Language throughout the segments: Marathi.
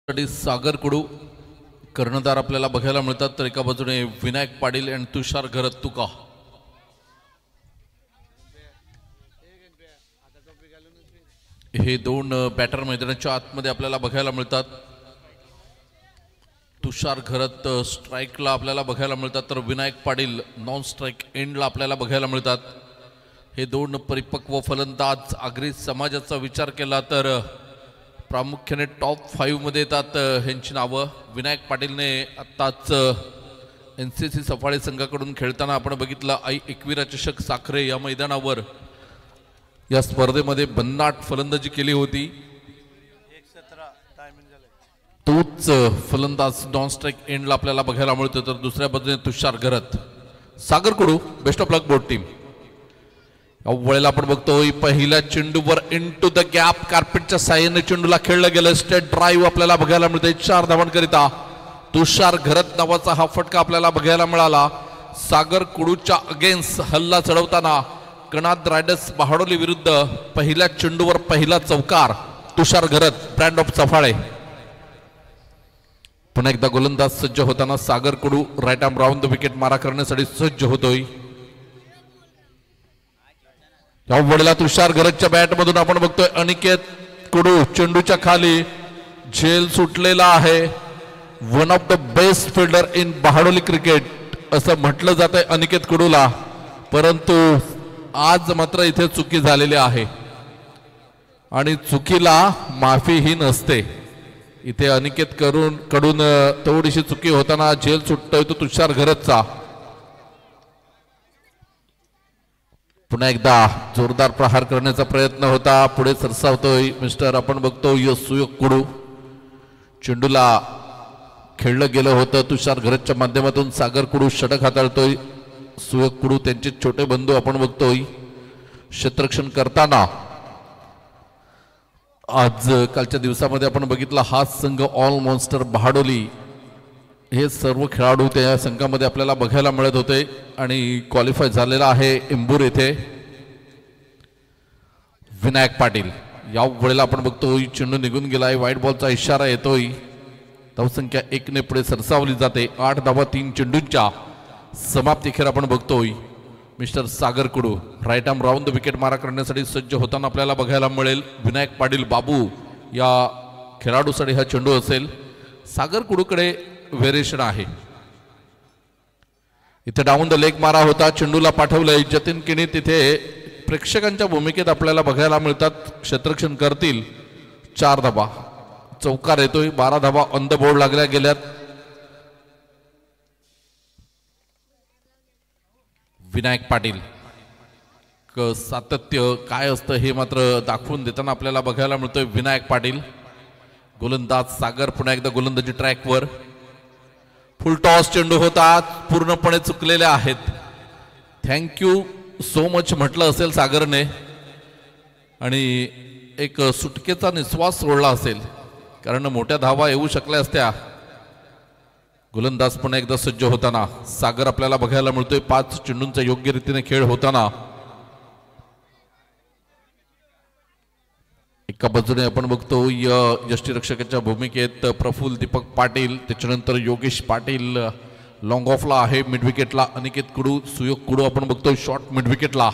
सागर कुडू कर्णधार आपल्याला बघायला मिळतात, तर एका बाजूने विनायक पाटील आणि तुषार घरतुका. हे दोन बॅटर मैदानाच्या आतमध्ये आपल्याला बघायला मिळतात. तुषार घरत स्ट्राइकला आपल्याला बघायला मिळतात, तर विनायक पाटील नॉन स्ट्राइक एंडला आपल्याला बघायला मिळतात. हे दोन परिपक्व फलंदाज आगरी समाजाचा विचार केला तर प्रामुख्याने टॉप 5 मध्ये येतात. ह्यांची नावं विनायक पाटीलने आत्ताच NCC सफाळे संघाकडून खेळताना आपण बघितलं आई एकविरा चषक साखरे या मैदानावर या स्पर्धेमध्ये भन्नाट फलंदाजी केली होती. तोच फलंदाज नॉन स्ट्राइक एंडला आपल्याला बघायला मिळतो. तर दुसऱ्या बाजूने Tushar Gharat. Sagar Kudu best of luck board team. वेळेला आपण बघतोय पहिल्या चेंडूवर इनटू द गॅप कार्पेटच्या साह्याने चेंडूला खेळलं गेलं. स्टेट ड्राईव्ह आपल्याला बघायला मिळते 4 धावांकरिता. तुषार घरत नावाचा हा फटका आपल्याला बघायला मिळाला. सागर कुडूच्या अगेन्स्ट हल्ला चढवताना कणाद रायडर्स बहाडोली विरुद्ध पहिल्या चेंडूवर पहिला चौकार तुषार घरत ब्रँड ऑफ सफाळे. पुन्हा एकदा गोलंदाज सज्ज होताना Sagar Kudu right arm round the wicket मारा करण्यासाठी सज्ज होतोय. या वेळेला तुषार घरतच्या बॅट मधून आपण बघतोय अनिकेत कुडू चेंडूच्या खाली झेल सुटलेला आहे. One of the best fielder in Bahadoli cricket असं म्हटलं जात आहे अनिकेत कुडूला, परंतु आज मात्र इथे चुकी झालेली आहे आणि चुकीला माफीही नसते. इथे अनिकेत कडून थोडीशी चुकी होताना झेल सुटतोय तो तुषार घरतचा. पुन्हा एकदा जोरदार प्रहार करण्याचा प्रयत्न होता, पुढे सरसावतोय मिस्टर आपण बघतो सुयोग कुडू. चेंडूला खेळलं गेलं होतं तुषार घरतच्या माध्यमातून. सागर कुडू षटक हाताळतोय. सुयोग कुडू त्यांचे छोटे बंधू आपण बघतोय क्षेत्ररक्षण करताना. आज कालच्या दिवसामध्ये आपण बघितला हा संघ ऑल मॉन्स्टर बहाडोली हे सर्व खेळाडू त्या संघामध्ये आपल्याला बघायला मिळत होते आणि क्वालिफाय झालेला आहे इंबूर येथे. विनायक पाटील या वेळेला आपण बघतोय चेंडू निघून गेलाय. व्हाईट बॉलचा इशारा येतोय. धावसंख्या 1 ने पुढे सरसावली जाते. 8 धावा 3 चेंडूंच्या समाप्तीखेर आपण बघतोय mister Sagar Kudu right arm round the wicket मारा करण्यासाठी सज्ज होताना आपल्याला बघायला मिळेल. विनायक पाटील बाबू या खेळाडूसाठी हा चेंडू असेल. सागर कुडूकडे व्हेरिएशन आहे. इथे डाऊन द लेग मारा होता, चेंडूला पाठवलंय. जतीन किनी तिथे प्रेक्षकांच्या भूमिकेत आपल्याला बघायला मिळतात. क्षेत्ररक्षण करतील. 4 धावा चौकार येतोय. 12 धावा ऑन द बोर्ड लागल्या गेल्यात. विनायक पाटील सातत्य काय असतं हे मात्र दाखवून देताना आपल्याला बघायला मिळतोय. विनायक पाटील गोलंदाज सागर पुन्हा एकदा गोलंदाजी ट्रॅकवर. फुल टॉस चेंडू होता, पूर्णपणे चुकलेले आहेत. थँक्यू सो मच म्हटलं असेल सागरने आणि एक सुटकेचा निश्वास सोडला असेल, कारण मोठ्या धावा येऊ शकल्या असत्या. गोलंदाज पुन्हा एकदा सज्ज होताना सागर आपल्याला बघायला मिळतोय. 5 चेंडूंचा योग्य रीतीने खेळ होताना. एका बाजूने आपण बघतो यष्टीरक्षकाच्या भूमिकेत प्रफुल्ल दीपक पाटील, त्याच्यानंतर योगेश पाटील लॉंग ऑफला आहे. मिड विकेटला अनिकेत कुडू, सुयोग कुडू आपण बघतोय शॉर्ट मिड विकेटला.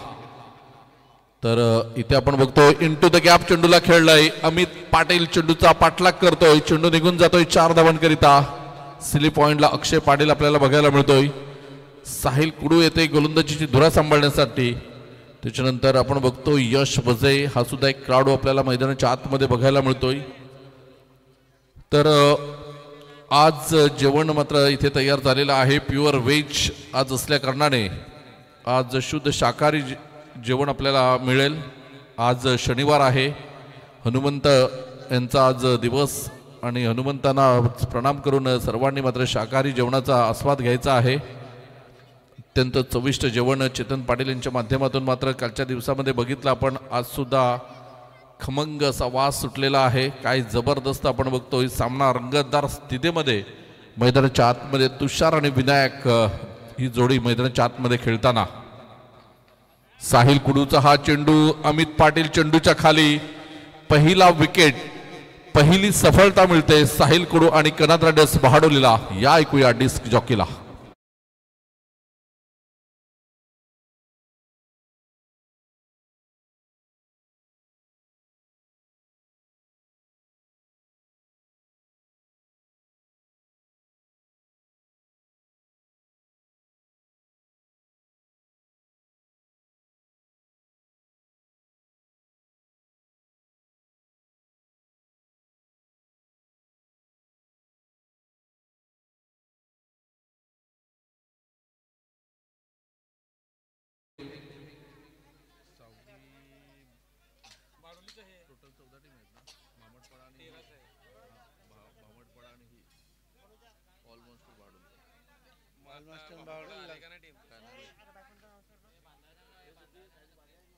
तर इथे आपण बघतोय इनटू द गॅप चेंडूला खेळलाय. अमित पाटील चेंडूचा पाठलाग करतोय. चेंडू निघून जातोय 4 धावांकरिता. सिली पॉइंटला अक्षय पाटील आपल्याला बघायला मिळतोय. साहिल कुडू येते गोलंदाजीची धुरा सांभाळण्यासाठी. त्याच्यानंतर आपण बघतो यश वजे हा सुद्धा एक खेळाडू आपल्याला मैदानाच्या आतमध्ये बघायला मिळतोय. तर आज जेवण मात्र इथे तयार झालेलं आहे. प्युअर व्हेज आज असल्या कारणाने आज शुद्ध शाकाहारी जेवण आपल्याला मिळेल. आज शनिवार आहे, हनुमंत यांचा आज दिवस आणि हनुमंतांना प्रणाम करून सर्वांनी मात्र शाकाहारी जेवणाचा आस्वाद घ्यायचा आहे. अत्यंत चविष्ट जेवण चेतन पाटील यांच्या माध्यमातून मात्र कालच्या दिवसामध्ये बघितलं आपण. आज सुद्धा खमंग असा वास सुटलेला आहे. काय जबरदस्त आपण बघतोय सामना रंगतदार स्थितीमध्ये मैदानाच्या आतमध्ये तुषार आणि विनायक ही जोडी मैदानाच्या आतमध्ये खेळताना. साहिल कुडूचा हा चेंडू, अमित पाटील चेंडूच्या खाली. पहिला विकेट पहिली सफलता मिळते साहिल कुडू आणि कनाद रायडर्स बहाडोलीला. या ऐकूया डिस्क जॉकीला.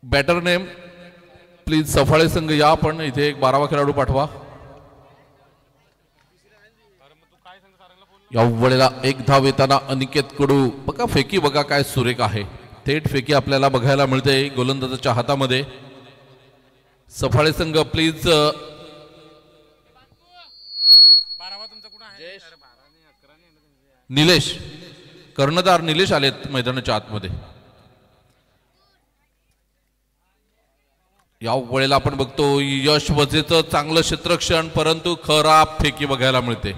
बॅटर नेम प्लीज सफाळे संघ या. आपण इथे एक 12वा खेळाडू पाठवा. या वेळेला एक धाव येताना अनिकेत कडू. बघा फेकी बघा काय सुरेख आहे. थेट फेकी आपल्याला बघायला मिळते गोलंदाजाच्या हातामध्ये. सफाळे संघ प्लीज. निलेश कर्णधार निलेश आलेत मैदानाच्या आतमध्ये. या वेळेला आपण बघतो यश वझेचं चांगलं क्षेत्ररक्षण परंतु खराब फेकी बघायला मिळते.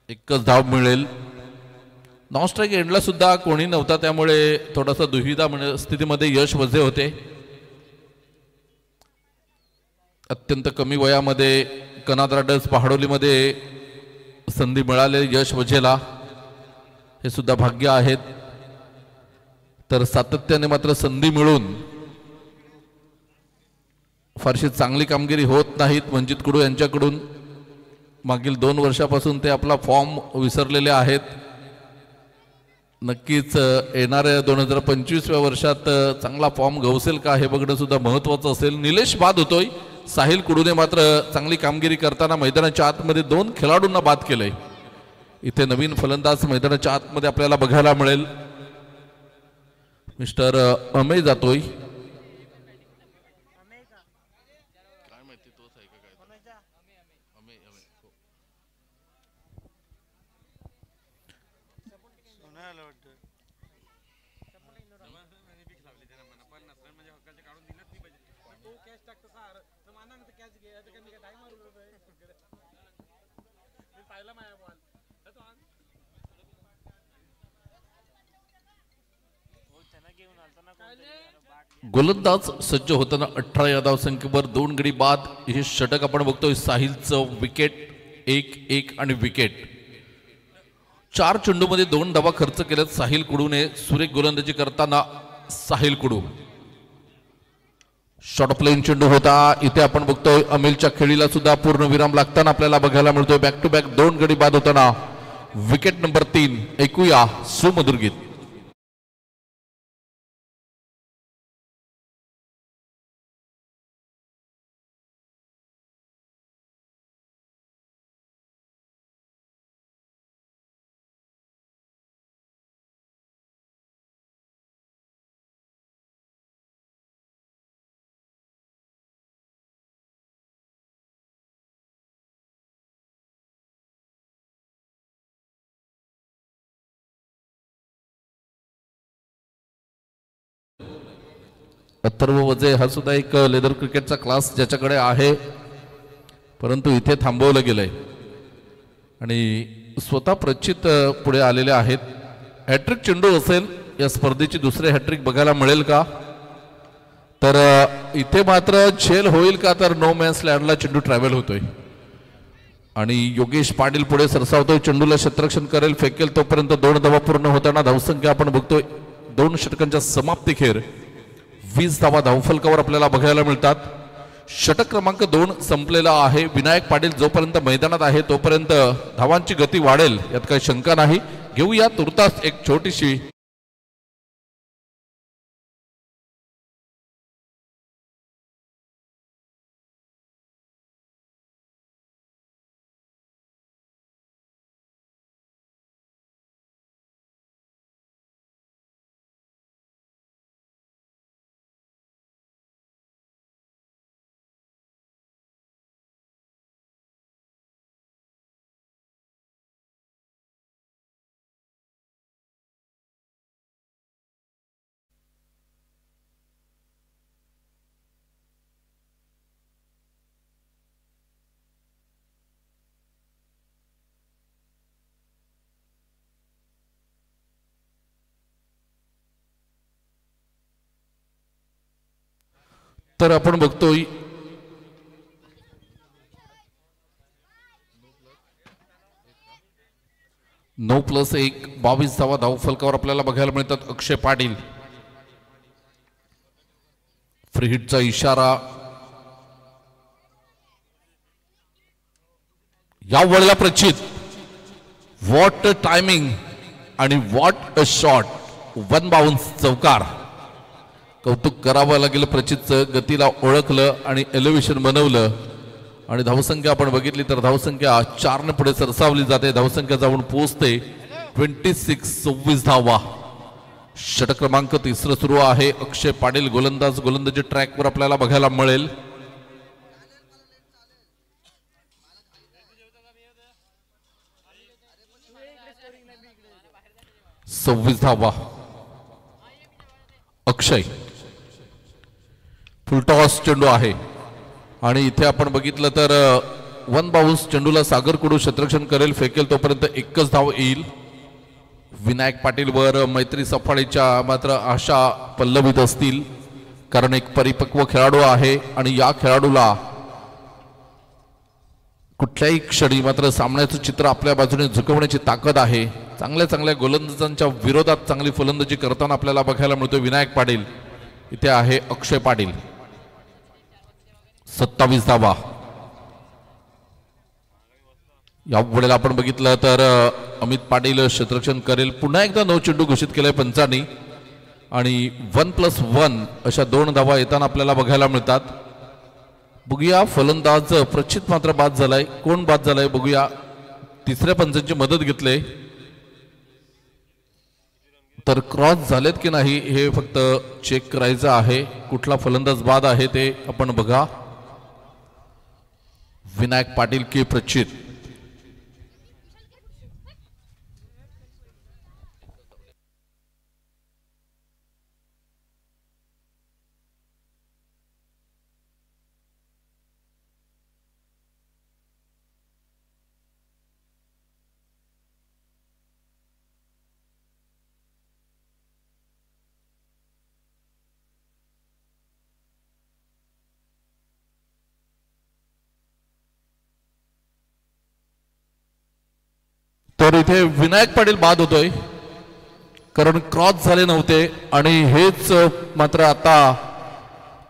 एकच धाव मिळेल. नॉन स्ट्राईक एंडला सुद्धा कोणी नव्हता त्यामुळे थोडासा दुविधा स्थितीमध्ये यश वझे होते. अत्यंत कमी वयामध्ये कनाद रायडर्स पहाडोलीमध्ये संधी मिळाले यश वझेला. हे सुद्धा भाग्य आहेत. तर सातत्याने मात्र संधी मिळून फारशी चांगली कामगिरी होत नाहीत मंजित कुडू यांच्याकडून. मागील 2 वर्षापासून ते आपला फॉर्म विसरलेले आहेत. नक्कीच येणाऱ्या 2025व्या वर्षात चांगला फॉर्म गवसेल का हे बघणं सुद्धा महत्त्वाचं असेल. निलेश बाद होतोय. साहिल कुडूने मात्र चांगली कामगिरी करताना मैदानाच्या आतमध्ये 2 खेळाडूंना बाद केलंय. इथे नवीन फलंदाज मैदानाच्या आतमध्ये आपल्याला बघायला मिळेल. मिस्टर अमेय जातोय. गोलंदाज सज्ज होताना 18 या धावसंख्येवर 2 गडी बाद. हे षटक आपण बघतोय. साहिलचं विकेट 1-1 आणि विकेट. 4 चेंडूमध्ये 2 धावा खर्च केल्यात साहिल कुडूने. सुरेख गोलंदाजी करताना साहिल कुडू. शॉर्ट प्लेन चेंडू होता. इथे आपण बघतोय अमिलच्या खेळीला सुद्धा पूर्ण विराम लागताना आपल्याला बघायला मिळतोय. बॅक टू बॅक 2 गडी बाद होताना विकेट नंबर 3. ऐकूया सुमधुर गीत. अथर्व वजे हा सुद्धा एक लेदर क्रिकेटचा क्लास ज्याच्याकडे आहे परंतु इथे थांबवलं गेलंय आणि स्वतः प्रचित पुढे आलेले आहेत. हॅट्रिक चेंडू असेल या स्पर्धेची दुसरे हॅट्रिक बघायला मिळेल का. तर इथे मात्र झेल होईल का. तर नो मॅन्स लँडला चेंडू ट्रॅव्हल होतोय आणि योगेश पाटील पुढे सरसावतोय. चेंडूला क्षेत्ररक्षण करेल फेकेल तोपर्यंत 2 धावा पूर्ण होताना धावसंख्या आपण बघतोय 2 षटकांच्या समाप्तीखेर 20 धावा धावफलकावर आपल्याला बघायला मिळतात. षटक क्रमांक 2 संपलेला आहे. विनायक पाटील जोपर्यंत मैदानात आहे तोपर्यंत धावांची गती वाढेल यात काही शंका नाही. घेऊया तुर्तास एक छोटीशी तर आपण बघतोय 9+1 22 धावा धावफलकावर आपल्याला बघायला मिळतात. अक्षय पाटील फ्री हिटचा इशारा या वेळेला प्रचित. व्हॉट अ टायमिंग आणि व्हॉट अ शॉट. 1 बाउन्स चौकार. कौतुक करावं लागेल प्रचितचं. गतीला ओळखलं आणि एलिव्हेशन बनवलं आणि धावसंख्या आपण बघितली तर धावसंख्या 4 ने पुढे सरसावली जाते. धावसंख्या जाऊन पोहोचते 26 धावा. षटक क्रमांक 3 सुरू आहे. अक्षय पाटील गोलंदाजी ट्रॅकवर आपल्याला बघायला मिळेल. सव्वीस धावा. अक्षय फुलटॉस चेंडू आहे आणि इथे आपण बघितलं तर 1 बाउन्स चेंडूला सागर कुडू क्षेत्ररक्षण करेल. फेकेल तोपर्यंत एकच धाव येईल. विनायक पाटील वर मैत्री सफाळीच्या मात्र आशा पल्लवित असतील कारण एक परिपक्व खेळाडू आहे आणि या खेळाडूला कुठल्याही क्षणी मात्र सामन्याचं चित्र आपल्या बाजूने झुकवण्याची ताकद आहे. चांगल्या गोलंदाजांच्या विरोधात चांगली फलंदाजी करताना आपल्याला बघायला मिळतो विनायक पाटील. इथे आहे अक्षय पाटील. 27 धावा. या वेळेला आपण बघितलं तर अमित पाटील क्षेत्ररक्षण करेल. पुन्हा एकदा 9 चेंडू घोषित केलाय पंचांनी आणि 1+1 अशा 2 धावा येताना आपल्याला बघायला मिळतात. बघूया फलंदाज प्रचित मात्र बाद झालाय. कोण बाद झालाय बघूया. तिसऱ्या पंचांची मदत घेतले तर क्रॉस झालेत की नाही हे फक्त चेक करायचं आहे. कुठला फलंदाज बाद आहे ते आपण बघा. विनायक पाटील की प्रचित. तर इथे विनायक पाटील बाद होतोय कारण क्रॉस झाले नव्हते आणि हेच मात्र आता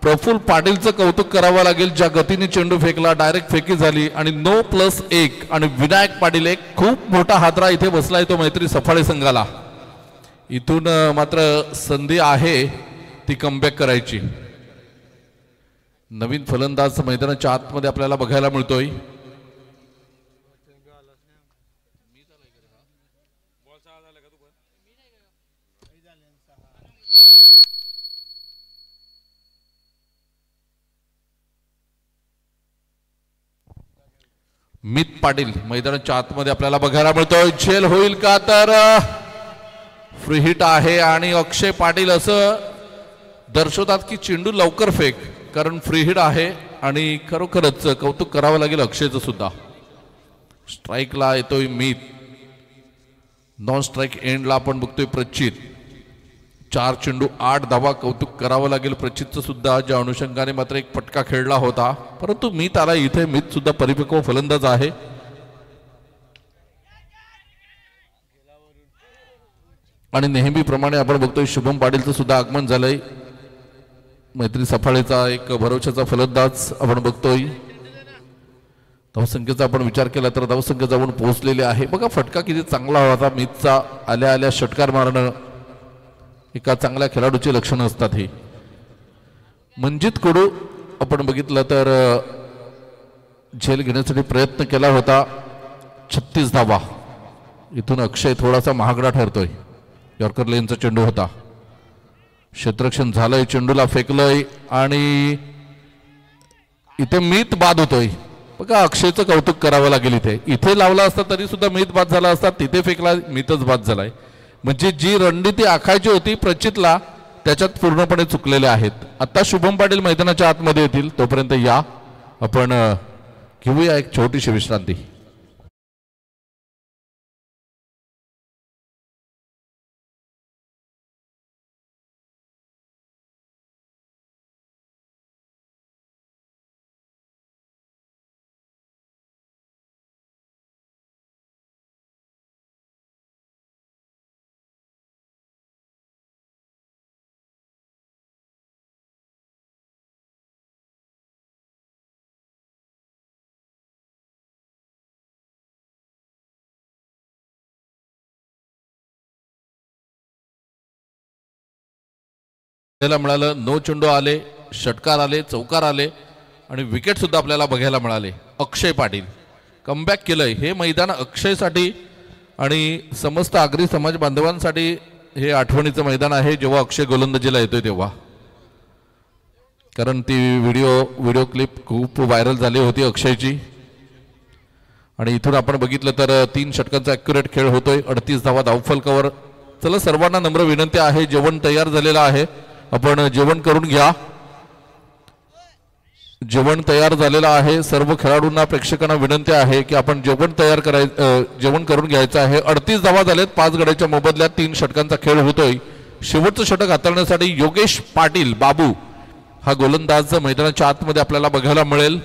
प्रफुल्ल पाटीलचं कौतुक करावं लागेल. ज्या गतीने चेंडू फेकला डायरेक्ट फेकी झाली आणि 9+1 आणि विनायक पाटील एक खूप मोठा हादरा इथे बसलाय तो मैत्री सफाळे संघाला. इथून मात्र संधी आहे ती कमबॅक करायची. नवीन फलंदाज मैदानाच्या आतमध्ये आपल्याला बघायला मिळतोय. मित पाटील मैदानाच्या आतमध्ये आपल्याला बघायला मिळतोय. झेल होईल का तर फ्री हिट आहे आणि अक्षय पाटील असं दर्शवतात की चेंडू लवकर फेक कारण फ्री हिट आहे आणि खरोखरच कौतुक करावं लागेल अक्षयचं सुद्धा. स्ट्राईकला येतोय मित. नॉन स्ट्राईक एंडला आपण बघतोय प्रचित. 4 चेंडू 8 धावा. कौतुक करावं लागेल प्रचितचं सुद्धा ज्या अनुषंगाने मात्र एक फटका खेळला होता परंतु मित आला इथे. मित सुद्धा परिपक्व फलंदाज आहे. आणि नेहमीप्रमाणे आपण बघतोय शुभम पाटीलचं सुद्धा आगमन झालंय. मैत्री सफाळेचा एक भरोशाचा फलंदाज आपण बघतोय. धावसंख्येचा आपण विचार केला तर धावसंख्या जाऊन पोहोचलेली आहे. बघा फटका किती चांगला होता मितचा. आल्या आल्या षटकार मारणं एका चांगल्या खेळाडूची लक्षणं असतात ही. मंजित कुडू आपण बघितलं तर झेल घेण्यासाठी प्रयत्न केला होता. 36 धावा. इथून अक्षय थोडासा महागडा ठरतोय. यॉर्कर लेनचा चेंडू होता. क्षेत्ररक्षण झालंय. चेंडूला फेकलंय आणि इथे मित बाद होतोय. बघा अक्षयचं कौतुक करावं लागेल. इथे लावला असता तरी सुद्धा मित बाद झाला असता. तिथे फेकला मितच बाद झालाय. म्हणजे जी रणनीती आखायची होती प्रचितला त्याच्यात पूर्णपणे चुकलेले आहेत. आता शुभम पाटील मैदानाच्या आतमध्ये येतील तोपर्यंत या आपण घेऊया एक छोटीशी विश्रांती. बघायला मिळालं. 9 चेंडू आले, षटकार आले, चौकार आले आणि विकेट सुद्धा आपल्याला बघायला मिळाले. अक्षय पाटील कमबॅक केलंय. हे मैदान अक्षयसाठी आणि समस्त आगरी समाज बांधवांसाठी हे आठवणीचं मैदान आहे जेव्हा अक्षय गोलंदाजीला येतोय तेव्हा. कारण ती व्हिडिओ क्लिप खूप व्हायरल झाली होती अक्षयची. आणि इथून आपण बघितलं तर 3 षटकांचा ॲक्युरेट खेळ होतोय. 38 धावा धावफलकावर. चला सर्वांना नम्र विनंती आहे, जेवण तयार झालेलं आहे, आपण जेवण करून घ्या. जेवण तयार झालेलं आहे. सर्व खेळाडूंना प्रेक्षकांना विनंती आहे की आपण जेवण करून घ्यायचं आहे. 38 धावा झालेत 5 गड्याच्या मोबदल्यात. 3 षटकांचा खेळ होतोय. शेवटचं षटक हाताळण्यासाठी योगेश पाटील बाबू हा गोलंदाज मैदानाच्या आतमध्ये आपल्याला बघायला मिळेल.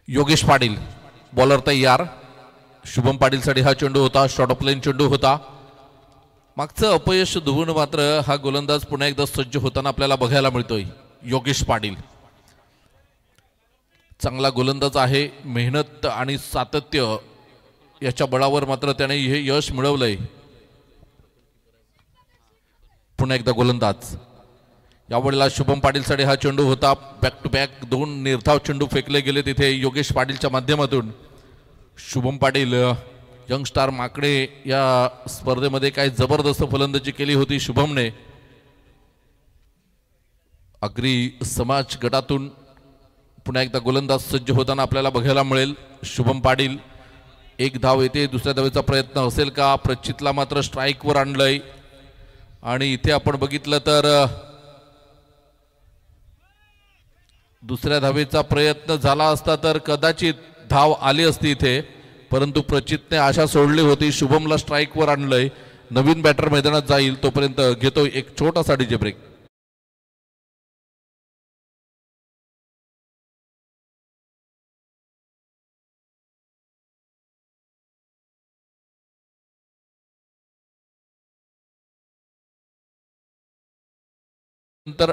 योगेश पाटील बॉलर तयार. शुभम पाटीलसाठी हा चेंडू होता. शॉर्ट ऑफ लाईन चेंडू होता. मागचं अपयश धुवून मात्र हा गोलंदाज पुन्हा एकदा सज्ज होताना आपल्याला बघायला मिळतोय. योगेश पाटील चांगला गोलंदाज आहे. मेहनत आणि सातत्य याच्या बळावर मात्र त्याने हे यश मिळवलंय. पुन्हा एकदा गोलंदाज. यावेळेला शुभम पाटीलसाठी हा चेंडू होता. बॅक टू बॅक 2 निर्धाव चेंडू फेकले गेले तिथे योगेश पाटीलच्या माध्यमातून. शुभम पाटील यंग स्टार माकडे या स्पर्धेमध्ये काय जबरदस्त फलंदाजी केली होती शुभमने. आगरी समाज गटातून पुन्हा एकदा गोलंदाज सज्ज होताना आपल्याला बघायला मिळेल. शुभम पाटील 1 धाव येते. दुसऱ्या धावेचा प्रयत्न असेल का? प्रचितला मात्र स्ट्राईकवर आणलंय. आणि इथे आपण बघितलं तर दुसऱ्या धावेचा प्रयत्न झाला असता तर कदाचित धाव आली असती इथे, परंतु प्रचितने आशा सोडली होती. शुभमला स्ट्राईकवर आणलंय. नवीन बॅटर मैदानात जाईल तोपर्यंत घेतोय एक छोटासा डीजे ब्रेक. नंतर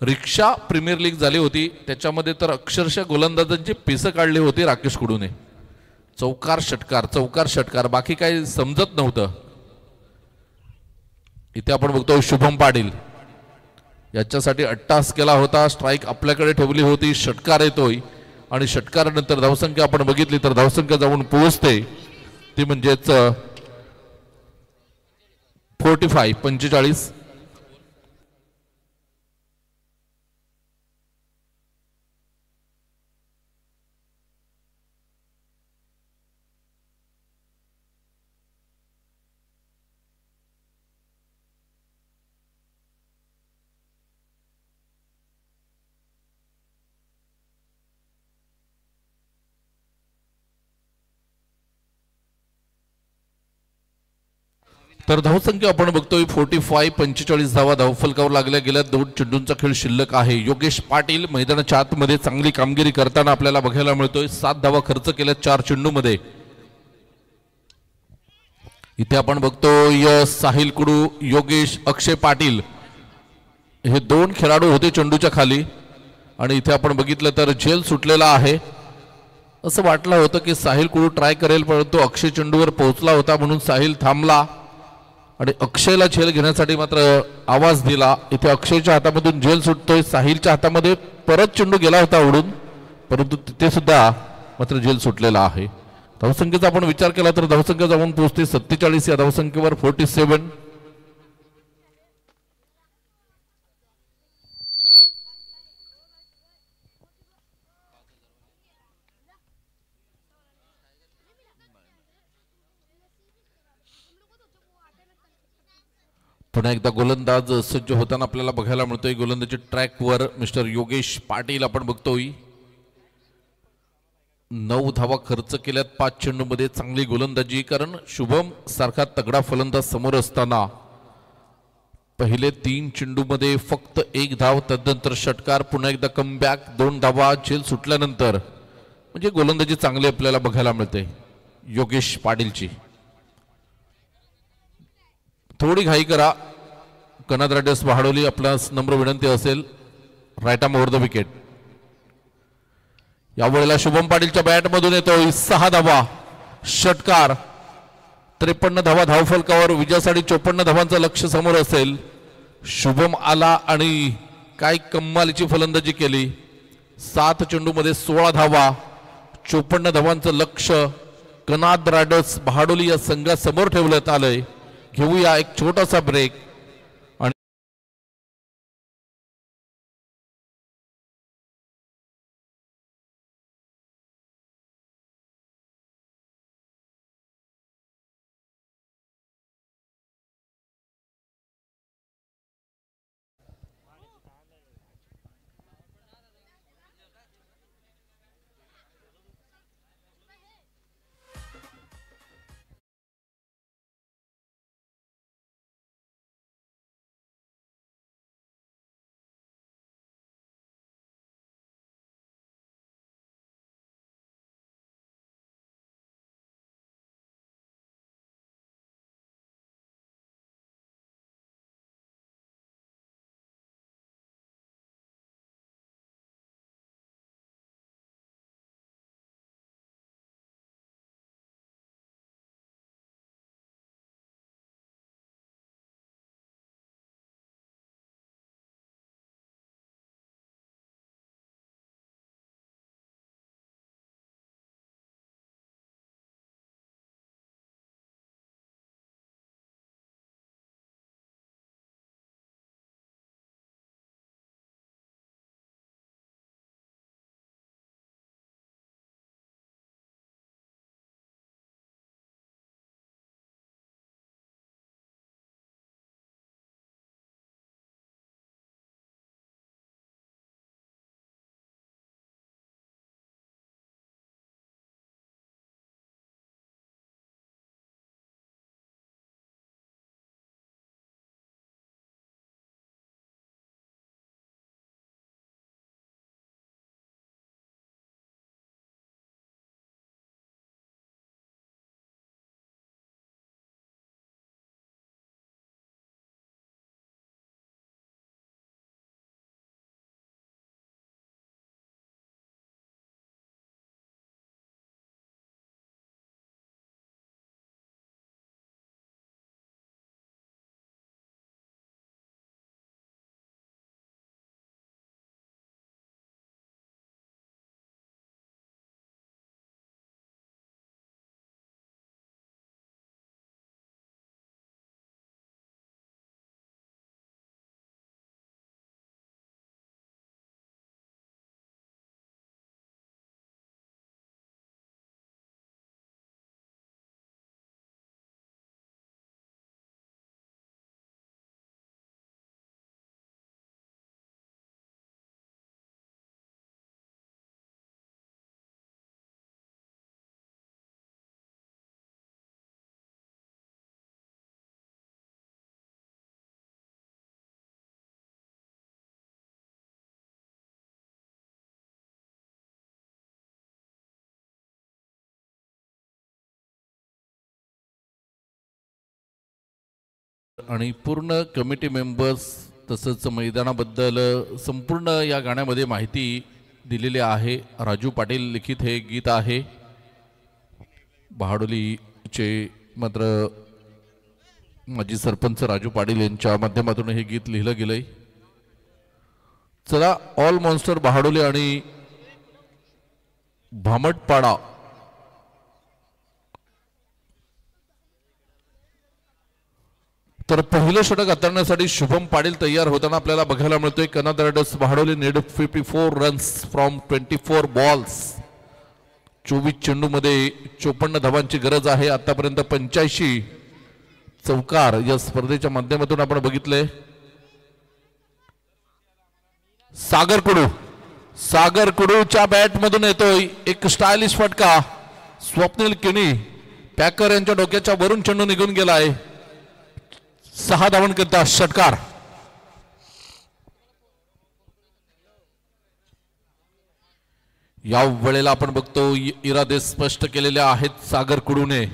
रिक्षा प्रीमियर लीग झाली होती, त्याच्यामध्ये तर अक्षरशः गोलंदाजांची पिसं काढली होती राकेश कुडूने. चौकार षटकार बाकी काही समजत नव्हतं. इथे आपण बघतो शुभम पाटील याच्यासाठी अट्टास केला होता. स्ट्राईक आपल्याकडे ठेवली होती. षटकार येतोय आणि षटकारानंतर धावसंख्या आपण बघितली तर धावसंख्या जाऊन पोहोचते ती म्हणजेच 45. तर धावसंख्या आपण बघतोय 45 धावा धावफलकावर लागल्या गेल्या. 2 चेंडूंचा खेळ शिल्लक आहे. योगेश पाटील मैदानाच्या आतमध्ये चांगली कामगिरी करताना आपल्याला बघायला मिळतोय. 7 धावा खर्च केल्या 4 चेंडूमध्ये. इथे आपण बघतोय साहिल कुडू, योगेश, अक्षय पाटील हे 2 खेळाडू होते चेंडूच्या खाली. आणि इथे आपण बघितलं तर झेल सुटलेला आहे. असं वाटलं होतं की साहिल कुडू ट्राय करेल, परंतु अक्षय चेंडूवर पोहोचला होता म्हणून साहिल थांबला आणि अक्षयला झेल घेण्यासाठी मात्र आवाज दिला. इथे अक्षयच्या हातामधून झेल सुटतोय. साहिलच्या हातामध्ये परत चेंडू गेला होता उडून, परंतु तिथे सुद्धा मात्र झेल सुटलेला आहे. धावसंख्येचा आपण विचार केला तर धावसंख्या जाऊन पोहोचते 47 या धावसंख्येवर 47. पुन्हा एकदा गोलंदाज सज्ज होताना आपल्याला बघायला मिळतोय. गोलंदाजी ट्रॅकवर मिस्टर योगेश पाटील आपण बघतोय. 9 धावा खर्च केल्यात 5 चेंडूमध्ये. चांगली गोलंदाजी, कारण शुभम सारखा तगडा फलंदाज समोर असताना पहिले 3 चेंडूमध्ये फक्त 1 धाव, तदनंतर षटकार, पुन्हा एकदा कमबॅक, 2 धावा, झेल सुटल्यानंतर म्हणजे गोलंदाजी चांगली आपल्याला बघायला मिळते योगेश पाटीलची. थोडी घाई करा कनाद रायडर्स बहाडोली, आपल्यास नम्र विनंती असेल. Right arm over the wicket. यावेळेला शुभम पाटीलच्या बॅटमधून येतोय 6 धावा, षटकार, 53 धावा धावफलकावर. विजयासाठी 54 धावांचं लक्ष समोर असेल. शुभम आला आणि काय कमालीची फलंदाजी केली. 7 चेंडूमध्ये 16 धावा, 54 धावांचं लक्ष कनाद रायडर्स बहाडोली या संघासमोर ठेवण्यात आलंय. घेऊया एक छोटासा ब्रेक. आणि पूर्ण कमिटी मेंबर्स तसंच मैदानाबद्दल संपूर्ण या गाण्यामध्ये माहिती दिलेली आहे. राजू पाटील लिखित हे गीत आहे. बहाडोलीचे मात्र माजी सरपंच राजू पाटील यांच्या माध्यमातून हे गीत लिहिलं गेलंय. चला, ऑल मॉन्स्टर बहाडोली आणि भामटपाडा तर पहिलं षटक हाताळण्यासाठी शुभम पाटील तयार होताना आपल्याला बघायला मिळतोय. Kanad riders Bahadoli need 54 runs from 24 balls. 24 चेंडूमध्ये 54 धावांची गरज आहे. आतापर्यंत 85 चौकार या स्पर्धेच्या माध्यमातून आपण बघितले. सागर कुडू सागर कुडूच्या बॅट मधून येतोय एक स्टायलिश फटका. स्वप्नील किनी पॅकर यांच्या डोक्याच्या वरून चेंडू निघून गेलाय. 6 धावांकरिता षटकार. या वेळेला आपण बघतो इरादे स्पष्ट केलेले आहेत सागर कुडूने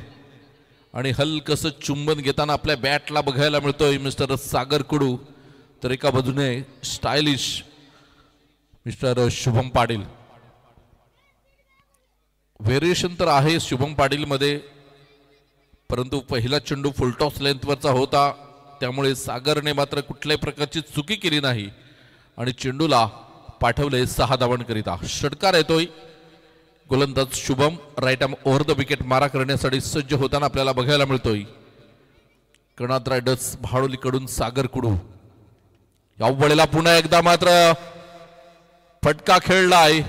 आणि हलकस चुंबन घेताना आपल्या बॅटला बघायला मिळतोय मिस्टर सागर कुडू. तर एका बाजूने stylish mister Shubham Patil. Variation तर आहे शुभम पाटील मध्ये, परंतु पहिला चेंडू फुलटॉस लेंथवरचा होता त्यामुळे सागरने मात्र कुठल्याही प्रकारची चुकी केली नाही आणि चेंडूला पाठवले 6 धावांकरिता. षटकार येतोय. गोलंदाज Shubham right arm over the wicket मारा करण्यासाठी सज्ज होताना आपल्याला बघायला मिळतोय. कर्नाट रायडर्स भाडोलीकडून सागर कुडू. या वेळेला पुन्हा एकदा मात्र फटका खेळलाय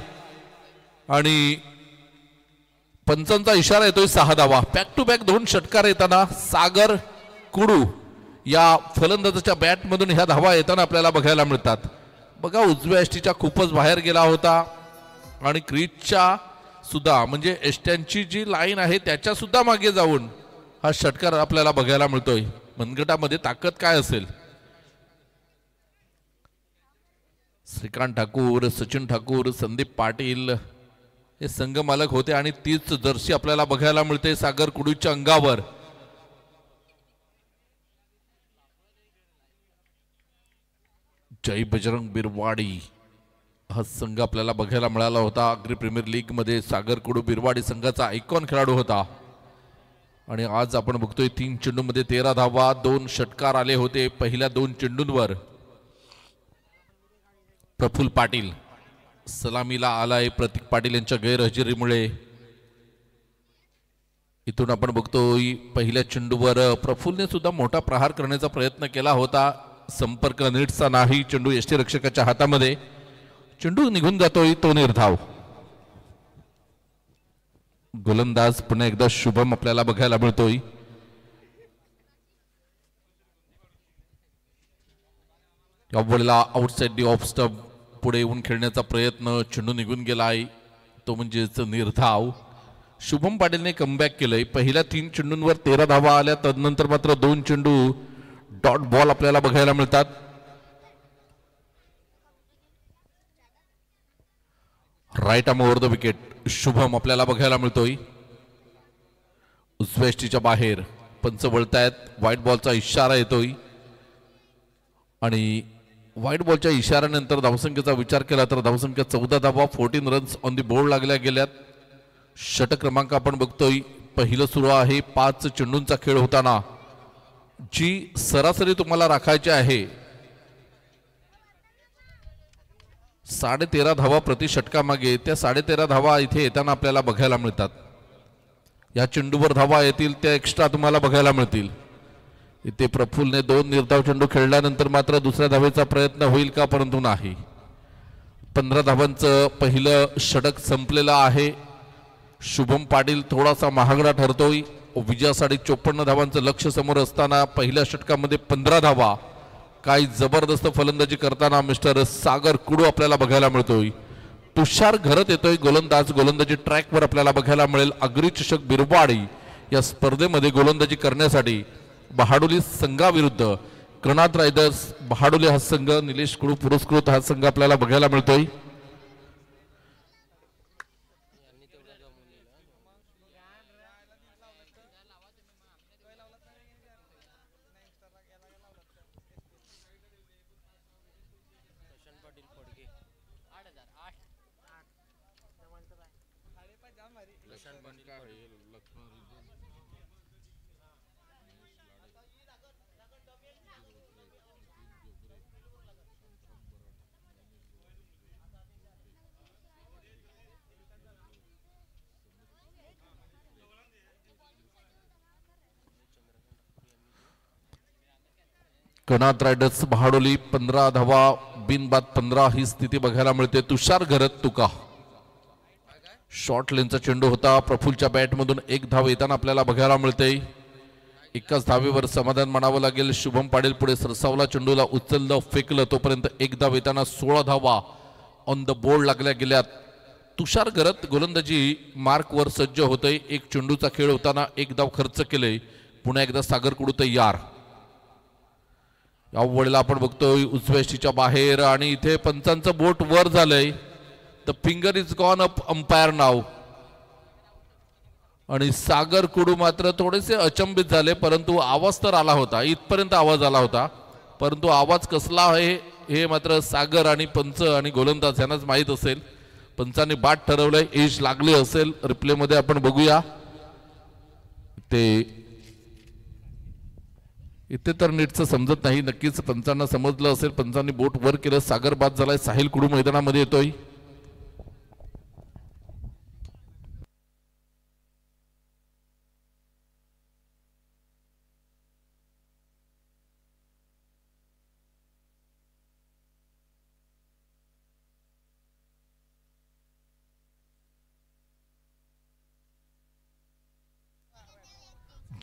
आणि पंचांचा इशारा येतोय 6 धावा. बॅक टू बॅक 2 षटकार येताना सागर कुडू या फलंदाजाच्या बॅट मधून ह्या धावा येताना आपल्याला बघायला मिळतात. बघा उजव्या एसटीच्या खूपच बाहेर गेला होता आणि क्रीजच्या सुद्धा म्हणजे एसट्यांची जी लाईन आहे त्याच्या सुद्धा मागे जाऊन हा षटकार आपल्याला बघायला मिळतोय. मनगटामध्ये ताकद काय असेल. श्रीकांत ठाकूर, सचिन ठाकूर, संदीप पाटील हे संघ मालक होते आणि तीच जर्सी आपल्याला बघायला मिळते सागर कुडूच्या अंगावर. जय बजरंग बिरवाडी हा संघ आपल्याला बघायला मिळाला होता. अग्री प्रीमियर लीग मध्ये सागर कुडू बिरवाडी संघाचा आयकॉन खेळाडू होता आणि आज आपण बघतोय 3 चेंडूमध्ये 13 धावा, 2 षटकार आले होते पहिल्या 2 चेंडूंवर. प्रफुल्ल पाटील सलामीला आलाय प्रतीक पाटील यांच्या गैरहजेरीमुळे. इथून आपण बघतोय पहिल्या चेंडूवर प्रफुल्लने सुद्धा मोठा प्रहार करण्याचा प्रयत्न केला होता. संपर्क नीटचा नाही. चेंडू यष्टीरक्षकाच्या हातामध्ये. चेंडू निघून जातोय तो निर्धाव. गोलंदाज पुन्हा एकदा शुभम आपल्याला बघायला मिळतोय. या वेळेला आउटसाइड दी ऑफ स्टंप पुढे येऊन खेळण्याचा प्रयत्न. चेंडू निघून गेलाय तो म्हणजेच निर्धाव. शुभम पाटीलने कमबॅक केलंय. पहिल्या 3 चेंडूंवर 13 धावा आल्या. तदनंतर मात्र 2 चेंडू डॉट बॉल आपल्याला बघायला मिळतात. Right arm over the wicket Shubham आपल्याला बघायला मिळतोय. उजव्या एसटीच्या बाहेर पंच वळतायत. व्हाईट बॉलचा इशारा येतोय आणि व्हाईट बॉलच्या इशाऱ्यानंतर धावसंख्येचा विचार केला तर धावसंख्या 14 धावा, 14 रन्स ऑन दी बोर्ड लागल्या गेल्यात. षटक क्रमांक आपण बघतोय पहिलं सुरू आहे. 5 चेंडूंचा खेळ होताना जी सरासरी तुम्हाला राखायची आहे 13.5 धावा प्रति षटकामागे, त्या 13.5 धावा इथे येताना आपल्याला बघायला मिळतात. या चेंडूवर धावा येतील त्या एक्स्ट्रा तुम्हाला बघायला मिळतील. इथे प्रफुल्लने 2 निर्धाव चेंडू खेळल्यानंतर मात्र दुसऱ्या धावेचा प्रयत्न होईल का, परंतु नाही. 15 धावांचं पहिलं षटक संपलेलं आहे. शुभम पाटील थोडासा महागडा ठरतोय. विजयासाठी 54 धावांचं लक्ष समोर असताना पहिल्या षटकामध्ये 15 धावा. काही जबरदस्त फलंदाजी करताना मिस्टर सागर कुडू आपल्याला बघायला मिळतोय. तुषार घरत येतोय गोलंदाज. गोलंदाजी ट्रॅकवर आपल्याला बघायला मिळेल. अग्री चषक बिरवाडी या स्पर्धेमध्ये गोलंदाजी करण्यासाठी बहाडोली संघाविरुद्ध कर्नाट रायडर्स बहाडोली हा संघ, निलेश कुडू पुरस्कृत हा संघ आपल्याला बघायला मिळतोय. कर्नाट रायडर्स बहाडोली 15 धावा, बिनबाद 15 ही स्थिती बघायला मिळते. तुषार घरत तुका शॉर्ट लेनचा चेंडू होता. प्रफुल्लच्या बॅटमधून 1 धाव येताना आपल्याला बघायला मिळते. एकाच धावेवर समाधान मानावं लागेल. शुभम पाटील पुढे सरसावला, चेंडूला उचललं, फेकलं, तोपर्यंत 1 धाव येताना 16 धावा ऑन द बोर्ड लागल्या गेल्यात. तुषार गरत गोलंदाजी मार्कवर सज्ज होतय. एक चेंडूचा खेळ होताना एक धाव खर्च केले. पुन्हा एकदा सागर कुडू तयार. या वेळेला आपण बघतोय उजव्या बाहेर आणि इथे पंचांचं बोट वर झालंय. The finger is gone up umpire नाव. आणि सागर कुडू मात्र थोडेसे अचंबित झाले, परंतु आवाज तर आला होता, इथपर्यंत आवाज आला होता, परंतु आवाज कसला आहे हे मात्र सागर आणि पंच आणि गोलंदाज यांनाच माहीत असेल. पंचांनी बाद ठरवलंय, एज लागली असेल. रिप्ले मध्ये आपण बघूया. ते इथे तर नीटचं समजत नाही, नक्कीच पंचांना समजलं असेल. पंचांनी बोट वर केलं, सागर बाद झालाय. साहिल कुडू मैदानामध्ये येतोय.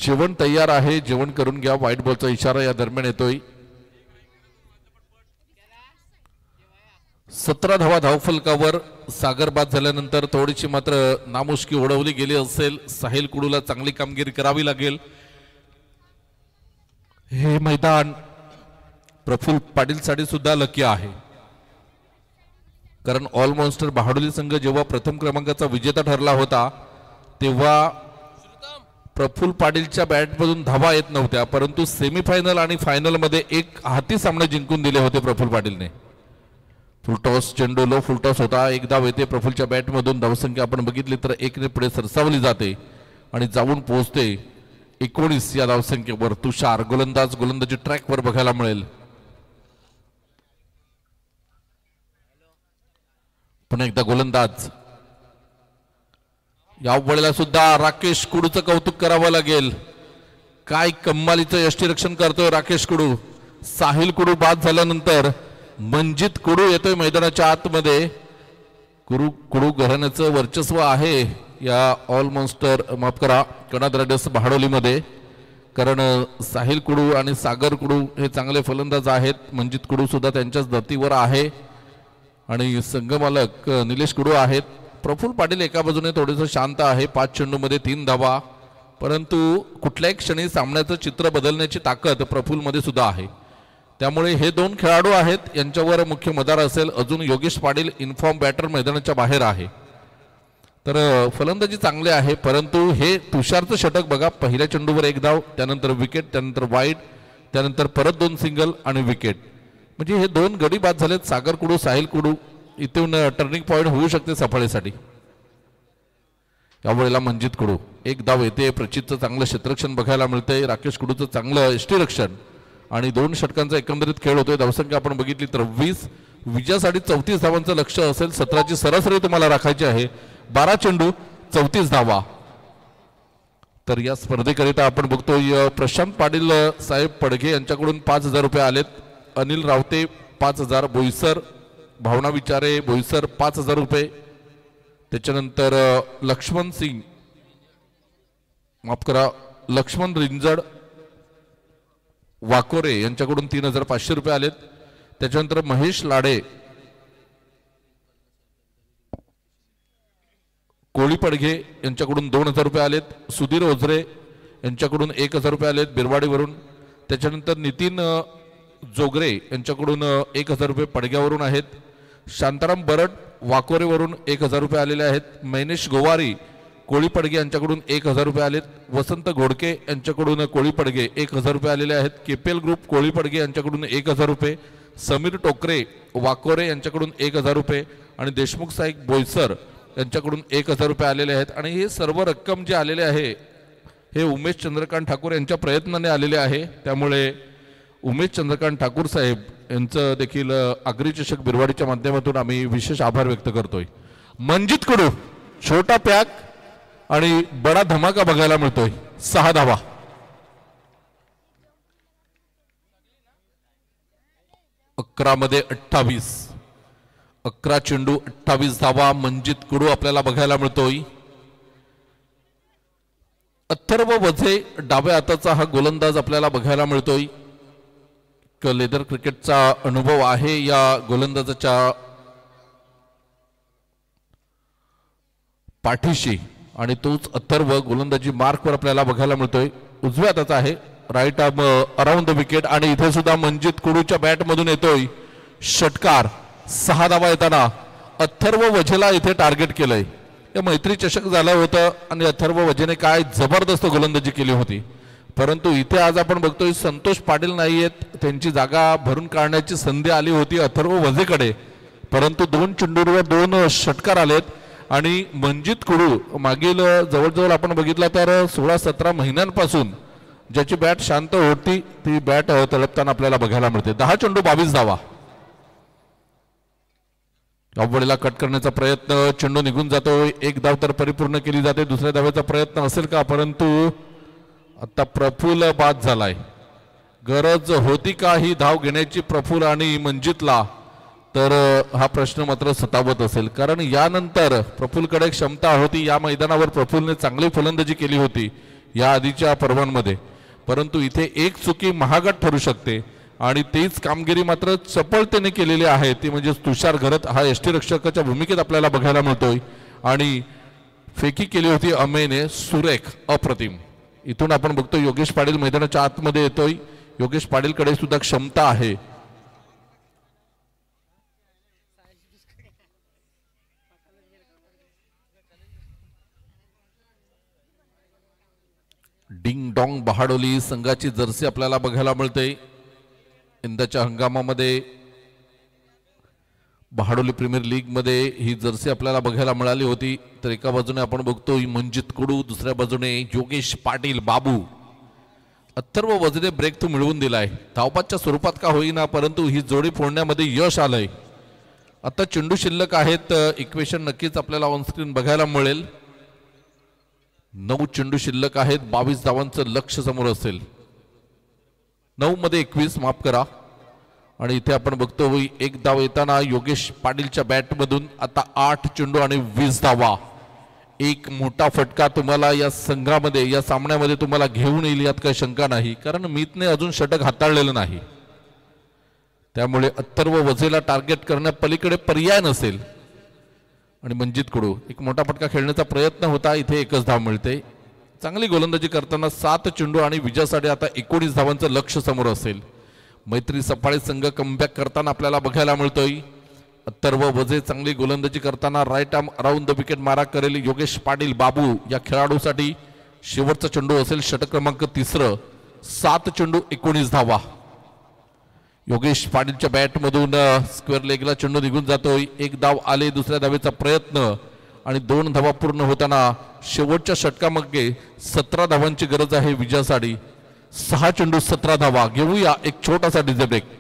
जेवण तयार आहे, जेवण करून घ्या. व्हाईट बॉलचा इशारा या दरम्यान येतोय. 17 धावा धावफलकावर. सागर बाद झाल्यानंतर थोडीशी मात्र नामुष्की ओढवली गेली असेल. साहिल कुडूला चांगली कामगिरी करावी लागेल. हे मैदान प्रफुल्ल पाटील साठी सुद्धा लकी आहे, कारण ऑल मॉन्स्टर बहाडोली संघ जेव्हा प्रथम क्रमांकाचा विजेता ठरला होता तेव्हा प्रफुल्ल पाटीलच्या बॅटमधून धावा येत नव्हत्या, परंतु सेमीफायनल आणि फायनल मध्ये एक हाती सामने जिंकून दिले होते प्रफुल्ल पाटीलने. फुलटॉस चेंडू लो फुलटॉस होता. एक धाव येते प्रफुल्लच्या बॅटमधून. धावसंख्या आपण बघितली तर 1 ने पुढे सरसावली जाते आणि जाऊन पोहोचते 19 या धावसंख्येवर. तुषार गोलंदाजी ट्रॅकवर बघायला मिळेल. पुन्हा एकदा गोलंदाज. या वेळेला सुद्धा राकेश कुडूचं कौतुक करावं लागेल. काय कम्मालीचं यष्टीरक्षण करतोय राकेश कुडू. साहिल कुडू बाद झाल्यानंतर मंजित कुडू येतोय मैदानाच्या आतमध्ये. कुडू घराण्याचं वर्चस्व आहे या ऑल मॉन्स्टर माफ करा कणाद रायडर्स बहाडोलीमध्ये, कारण साहिल कुडू आणि सागर कुडू हे चांगले फलंदाज आहेत. मंजित कुडू सुद्धा त्यांच्याच धर्तीवर आहे आणि संघमालक निलेश कुडू आहेत. प्रफुल्ल पाटील एका बाजूने थोडेसे शांत आहे. 5 चेंडूमध्ये 3 धावा, परंतु कुठल्याही क्षणी सामन्याचं चित्र बदलण्याची ताकद प्रफुल्ल मध्ये सुद्धा आहे. त्यामुळे हे 2 खेळाडू आहेत, यांच्यावर मुख्य मदार असेल. अजून योगेश पाटील इन्फॉर्म बॅटर मैदानाच्या बाहेर आहे. तर फलंदाजी चांगले आहे, परंतु हे तुषारचं षटक बघा. पहिल्या चेंडूवर 1 धाव, त्यानंतर विकेट, त्यानंतर वाईड, त्यानंतर परत 2 सिंगल आणि विकेट. म्हणजे हे 2 गडी बाद झालेत. सागर कुडू साहिल कुडू इथून टर्निंग पॉइंट होऊ शकते सफाळीसाठी. यावेळेला मंजित कुडू 1 धाव येते. प्रचितचं चांगलं क्षेत्ररक्षण बघायला मिळतंय. राकेश कुडूचं चांगलं यष्टीरक्षण आणि 2 षटकांचा एकंदरीत खेळ होतोय. धावसंख्या आपण बघितली तर 20. विजयासाठी 34 धावांचं लक्ष असेल. 17ची सरासरी तुम्हाला राखायची आहे. 12 चेंडू 34 धावा. तर या स्पर्धेकरिता आपण बघतोय प्रशांत पाटील साहेब पडघे यांच्याकडून 5,000 रुपये आलेत. अनिल रावते 5,000, बोईसर भावना विचारे बोईसर 5,000 रुपये. त्याच्यानंतर लक्ष्मण सिंग माफ करा लक्ष्मण रिंजड वाकोरे यांच्याकडून 3,500 रुपये आलेत. त्याच्यानंतर महेश लाडे कोळी पडघे यांच्याकडून 2,000 रुपये आलेत. सुधीर ओझरे यांच्याकडून 1,000 रुपये आलेत बिरवाडीवरून. त्याच्यानंतर नितीन जोगरे यांच्याकडून 1,000 रुपये पडग्यावरून आहेत. शांताराम बरड वाकोरेवरून 1,000 रुपये आलेले आहेत. मैनेश गोवारी कोळी पडगे यांच्याकडून 1,000 रुपये आलेत. वसंत घोडके यांच्याकडून कोळी पडगे 1,000 रुपये आलेले आहेत. केपेल ग्रुप कोळी पडगे यांच्याकडून 1,000 रुपये. समीर टोकरे वाकोरे यांच्याकडून 1,000 रुपये आणि देशमुख साहेब बोईसर यांच्याकडून 1,000 रुपये आलेले आहेत. आणि हे सर्व रक्कम जे आलेले आहे हे उमेश चंद्रकांत ठाकूर यांच्या प्रयत्नाने आलेले आहे. त्यामुळे उमेश चंद्रकांत ठाकूर साहेब यांचं देखील आगरी चषक बिरवाडीच्या माध्यमातून आम्ही विशेष आभार व्यक्त करतोय. मंजित कुडू छोटा पॅक आणि बडा धमाका बघायला मिळतोय. 6 धावा. अकरा मध्ये 28. 11 चेंडू 28 धावा. मंजित कुडू आपल्याला बघायला मिळतोय. अथर्व वझे डाव्या हाताचा हा गोलंदाज आपल्याला बघायला मिळतोय. लेदर क्रिकेटचा अनुभव आहे या गोलंदाजाच्या पाठीशी आणि तोच अथर्व गोलंदाजी मार्कवर आपल्याला बघायला मिळतोय. उजव्या हाताचा आहे, right arm around the wicket आणि इथे सुद्धा मंजित कुडूच्या बॅट मधून येतोय षटकार. 6 धावा येताना अथर्व वझेला इथे टार्गेट केलंय. या मैत्री चषक झालं होतं आणि अथर्व वझेने काय जबरदस्त गोलंदाजी केली होती, परंतु इथे आज आपण बघतोय संतोष पाटील नाहीयेत. त्यांची जागा भरून काढण्याची संधी आली होती अथर्व वझेकडे, परंतु 2 चेंडूवर 2 षटकार आलेत आणि मंजित कुडू मागील जवळजवळ आपण बघितलं तर 16-17 महिन्यांपासून ज्याची बॅट शांत होती ती बॅट तळपताना आपल्याला बघायला मिळते. 10 चेंडू 22 धावा. अवघडीला कट करण्याचा प्रयत्न, चेंडू निघून जातोय. 1 धाव तर परिपूर्ण केली जाते. दुसऱ्या धावेचा प्रयत्न असेल का, परंतु आता प्रफुल्ल बाद झालाय. गरज होती का ही धाव घेण्याची प्रफुल्ल आणि मंजितला, तर हा प्रश्न मात्र सतावत असेल. कारण यानंतर प्रफुल्लकडे क्षमता होती. या मैदानावर प्रफुल्लने चांगली फलंदाजी केली होती या आधीच्या पर्वांमध्ये, परंतु इथे एक चुकी महागत ठरू शकते आणि तीच कामगिरी मात्र चपळतेने केलेली आहे, ती म्हणजे तुषार घरत हा यष्टीरक्षकाच्या भूमिकेत आपल्याला बघायला मिळतोय. आणि फेकी केली होती अमेयने सुरेख, अप्रतिम. इथून आपण बघतोय योगेश पाटील मैदानाच्या आतमध्ये येतोय. योगेश पाटीलकडे सुद्धा क्षमता आहे. डिंग डॉंग बहाडोली संघाची जर्सी आपल्याला बघायला मिळते. यंदाच्या हंगामामध्ये बहाडोली प्रीमियर लीग मध्ये ही जर्सी आपल्याला बघायला मिळाली होती. तर एका बाजूने आपण बघतोय मंजित कुडू, दुसऱ्या बाजूने योगेश पाटील बाबू. अथर्व वझेने ब्रेक तो मिळवून दिलाय. धावपाच्या स्वरूपात का होईना, परंतु ही जोडी फोडण्यामध्ये यश आलंय. आता चेंडू शिल्लक आहेत. इक्वेशन नक्कीच आपल्याला ऑनस्क्रीन बघायला मिळेल. 9 चेंडू शिल्लक आहेत. 22 धावांचं लक्ष समोर असेल. 9 मध्ये 21 माफ करा. आणि इथे आपण बघतो 1 धाव येताना योगेश पाटीलच्या बॅट मधून आता 8 चेंडू आणि 20 धावा. एक मोठा फटका तुम्हाला या संघामध्ये, या सामन्यामध्ये तुम्हाला घेऊन येईल यात काही शंका नाही, कारण मीतने अजून षटक हाताळलेलं नाही. त्यामुळे अथर्व वझेला टार्गेट करण्या पलीकडे पर्याय नसेल. आणि मंजित कुडू एक मोठा फटका खेळण्याचा प्रयत्न होता. इथे 1च धाव मिळते. चांगली गोलंदाजी करताना 7 चेंडू आणि विजयासाठी आता 19 धावांचं लक्ष समोर असेल. मैत्री सफाळे संघ कमबॅक करताना आपल्याला बघायला मिळतोय. अथर्व वझे चांगली गोलंदाजी करताना right arm around the wicket मारा करेल योगेश पाटील बाबू. या खेळाडूसाठी शेवटचा चेंडू असेल षटक क्रमांक 3. 7 चेंडू 19 धावा. योगेश पाटीलच्या बॅट मधून स्क्वेअर लेगला चेंडू निघून जातोय. 1 धाव आले. दुसऱ्या धावेचा प्रयत्न आणि 2 धावा पूर्ण होताना शेवटच्या षटकामध्ये 17 धावांची गरज आहे विजयासाठी. 6 चेंडू 17 धावा. घेऊया एक छोटासा डीजे ब्रेक.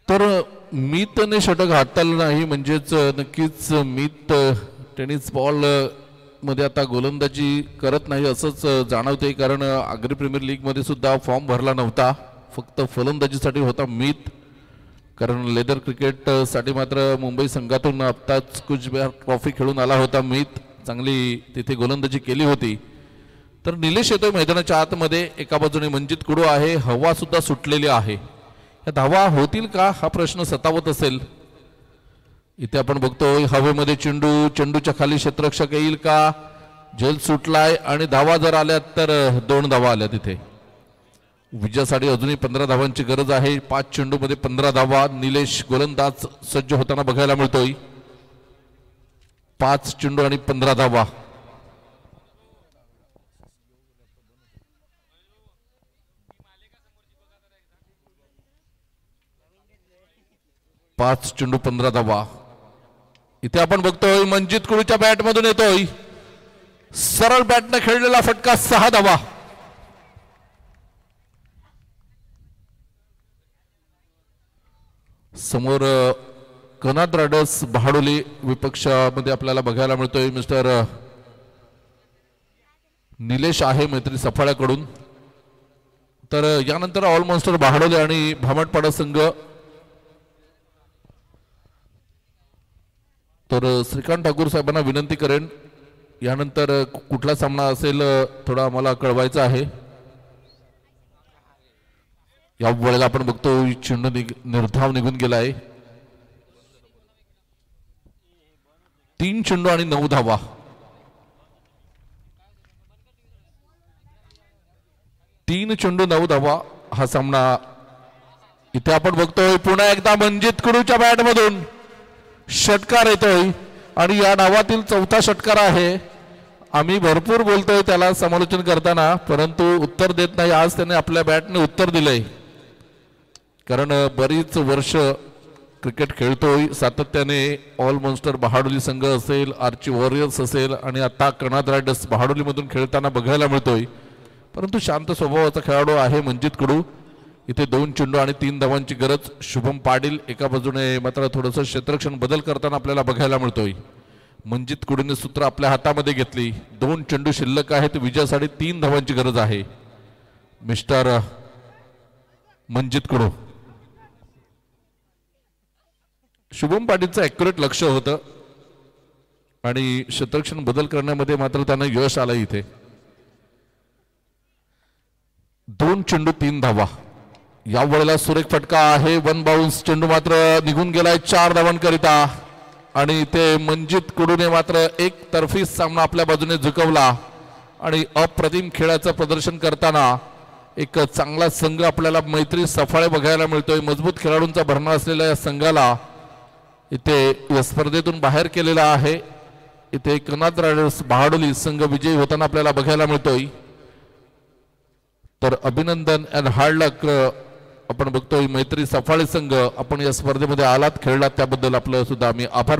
तर मीतने षटक हाताळलं नाही, म्हणजेच नक्कीच मीत टेनिस बॉल मध्ये आता गोलंदाजी करत नाही असंच जाणवते. कारण आग्री प्रीमियर लीग मध्ये सुद्धा फॉर्म भरला नव्हता, फक्त फलंदाजीसाठी होता मीत. कारण लेदर क्रिकेट साठी मात्र मुंबई संघातून आत्ताच कुचबिहार ट्रॉफी खेळून आला होता मीत. चांगली तिथे गोलंदाजी केली होती. तर निलेश येतोय मैदानाच्या आतमध्ये. एका बाजूने मंजित कुडू आहे. हवा सुद्धा सुटलेली आहे. धावा होतील का हा प्रश्न सतावत असेल. इथे आपण बघतोय हवेमध्ये चेंडू, चेंडूच्या खाली क्षेत्ररक्षक येईल का. झेल सुटलाय आणि धावा जर आल्या तर 2 धावा आल्या. तिथे विजयासाठी अजूनही 15 धावांची गरज आहे. 5 चेंडू मध्ये 15 धावा. निलेश गोलंदाज सज्ज होताना बघायला मिळतोय. 5 चेंडू आणि 15 धावा. पाच चेंडू 15 धावा. इथे आपण बघतोय मंजित कुडूच्या बॅट मधून येतोय सरळ बॅटने खेळलेला फटका 6 धावा. समोर कनाद रायडर्स बहाडोली विपक्षामध्ये आपल्याला बघायला मिळतोय मिस्टर निलेश आहे मैत्री सफाळ्याकडून. तर यानंतर ऑलमोस्टर बहाडोली आणि भामटपाडा संघ. तर श्रीकांत ठाकूर साहेबांना विनंती करेन यानंतर कुठला सामना असेल थोडा आम्हाला कळवायचा आहे. या वेळेला आपण बघतो चेंडू निर्धाव निघून गेलाय. 3 चेंडू आणि 9 धावा. तीन चेंडू 9 धावा हा सामना. इथे आपण बघतोय पुन्हा एकदा मंजित कुडूच्या बॅट मधून षटकार येतोय आणि या डावातील चौथा षटकार आहे. आम्ही भरपूर बोलतोय त्याला समालोचन करताना परंतु उत्तर देत नाही. आज त्याने आपल्या बॅटने उत्तर दिलंय कारण बरीच वर्ष क्रिकेट खेळतोय सातत्याने. ऑलमोस्टर बहाडोली संघ असेल आर्ची वॉरियर्स असेल आणि आता कनाद रायडर्स बहाडोलीमधून खेळताना बघायला मिळतोय. परंतु शांत स्वभावाचा खेळाडू आहे मंजित कुडू. इथे 2 चेंडू आणि 3 धावांची गरज. शुभम पाटील एका बाजूने मात्र थोडंसं क्षेत्ररक्षण बदल करताना आपल्याला बघायला मिळतोय. मंजित कुडूने सूत्र आपल्या हातामध्ये घेतली. 2 चेंडू शिल्लक आहेत. विजयासाठी 3 धावांची गरज आहे. मिस्टर मंजित कुडू. शुभम पाटीलचं ॲक्युरेट लक्ष होतं आणि क्षेत्ररक्षण बदल करण्यामध्ये मात्र त्यांना यश आलं. इथे 2 चेंडू 3 धावा. या वेळेला सुरेख फटका आहे. 1 बाउन्स चेंडू मात्र निघून गेलाय 4 धावांकरिता आणि इथे मंजित कुडूने मात्र एक तर्फी सामना आपल्या बाजूने झुकवला आणि अप्रतिम खेळाचं प्रदर्शन करताना एक चांगला संघ आपल्याला मैत्री सफाळे बघायला मिळतोय. मजबूत खेळाडूंचा भरणा असलेल्या या संघाला इथे या स्पर्धेतून बाहेर केलेला आहे. इथे कनाद रायडर्स बहाडोली संघ विजयी होताना आपल्याला बघायला मिळतोय. तर अभिनंदन अँड हार्ड लक. आपण बघतोय मैत्री सफाळे संघ आपण या स्पर्धेमध्ये आलात खेळलात त्याबद्दल आपलं सुद्धा आम्ही आभार